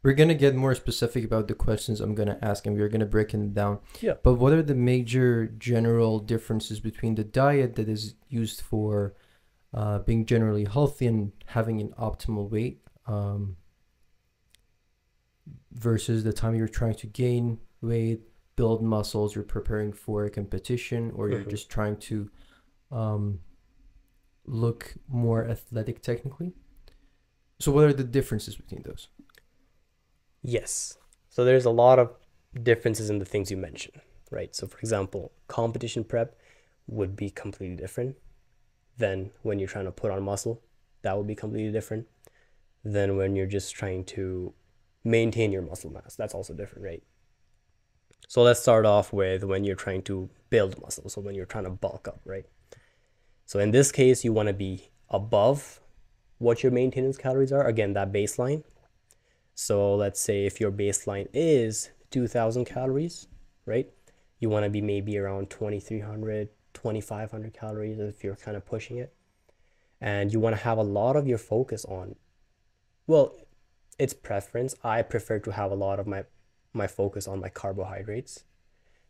We're gonna get more specific about the questions I'm gonna ask, and we're gonna break it down. Yeah. But what are the major general differences between the diet that is used for being generally healthy and having an optimal weight versus the time you're trying to gain weight, build muscles, you're preparing for a competition, or you're Hmm. just trying to um, look more athletic technically? So, what are the differences between those? Yes. So there's a lot of differences in the things you mentioned, right? So for example, competition prep would be completely different than when you're trying to put on muscle. That would be completely different than when you're just trying to maintain your muscle mass. That's also different, right? So let's start off with when you're trying to build muscle. So when you're trying to bulk up, right? So in this case, you want to be above what your maintenance calories are. Again, that baseline. So let's say if your baseline is 2000 calories, right? You want to be maybe around 2300, 2500 calories if you're kind of pushing it. And you want to have a lot of your focus on, well, it's preference. I prefer to have a lot of my focus on my carbohydrates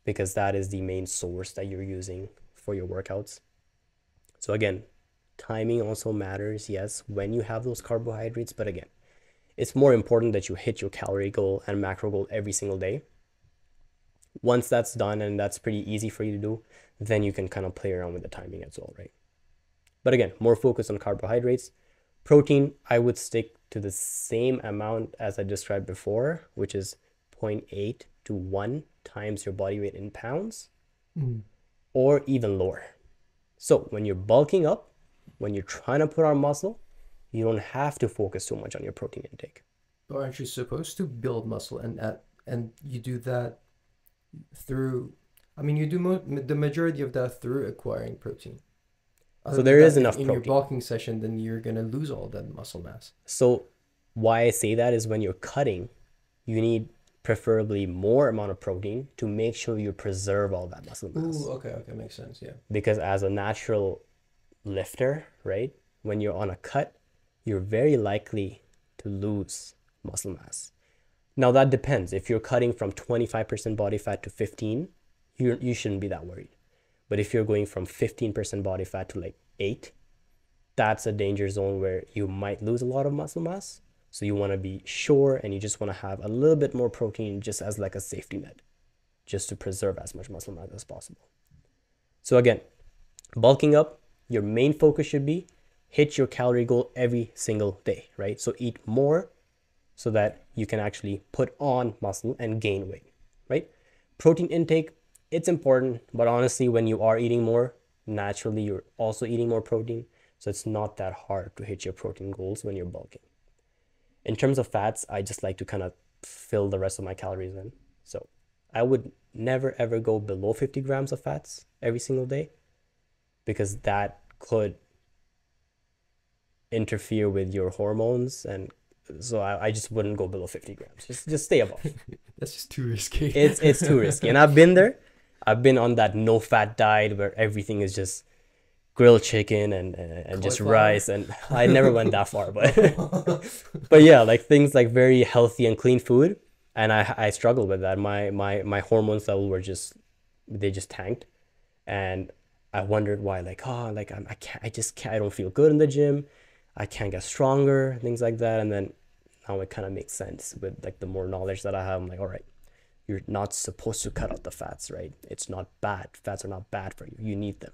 because that is the main source that you're using for your workouts. So again, timing also matters, yes, when you have those carbohydrates, but again, it's more important that you hit your calorie goal and macro goal every single day. Once that's done and that's pretty easy for you to do, then you can kind of play around with the timing as well, right? But again, more focus on carbohydrates. Protein, I would stick to the same amount as I described before, which is 0.8 to 1 times your body weight in pounds, Mm. or even lower. So when you're bulking up, when you're trying to put on muscle, you don't have to focus too much on your protein intake. But aren't you supposed to build muscle and you do that through? I mean, you do the majority of that through acquiring protein. So Other than there is that, enough in your protein. bulking session, then you're gonna lose all that muscle mass. So why I say that is when you're cutting, you need preferably more amount of protein to make sure you preserve all that muscle mass. Ooh, okay, okay, makes sense. Yeah. Because as a natural lifter, right, when you're on a cut, you're very likely to lose muscle mass. Now that depends. If you're cutting from 25% body fat to 15, you shouldn't be that worried. But if you're going from 15% body fat to like 8, that's a danger zone where you might lose a lot of muscle mass. So you want to be sure and you just want to have a little bit more protein just as like a safety net, just to preserve as much muscle mass as possible. So again, bulking up, your main focus should be hit your calorie goal every single day, right? So eat more so that you can actually put on muscle and gain weight, right? Protein intake, it's important, but honestly, when you are eating more, naturally you're also eating more protein. So it's not that hard to hit your protein goals when you're bulking. In terms of fats, I just like to kind of fill the rest of my calories in. So I would never ever go below 50 grams of fats every single day because that could interfere with your hormones, and so I just wouldn't go below 50 grams. Just stay above. That's just too risky. It's too risky. And I've been there. I've been on that no fat diet where everything is just grilled chicken and just Cauliflower. rice, and I never went that far, but but yeah, like things like very healthy and clean food, and I struggled with that. My hormones level were just, they just tanked, and I wondered why. Like, oh, like I can't, I just can't, I don't feel good in the gym, I can't get stronger, things like that. And then now it kind of makes sense with like the more knowledge that I have. I'm like, all right, you're not supposed to cut out the fats, right? It's not bad. Fats are not bad for you. You need them.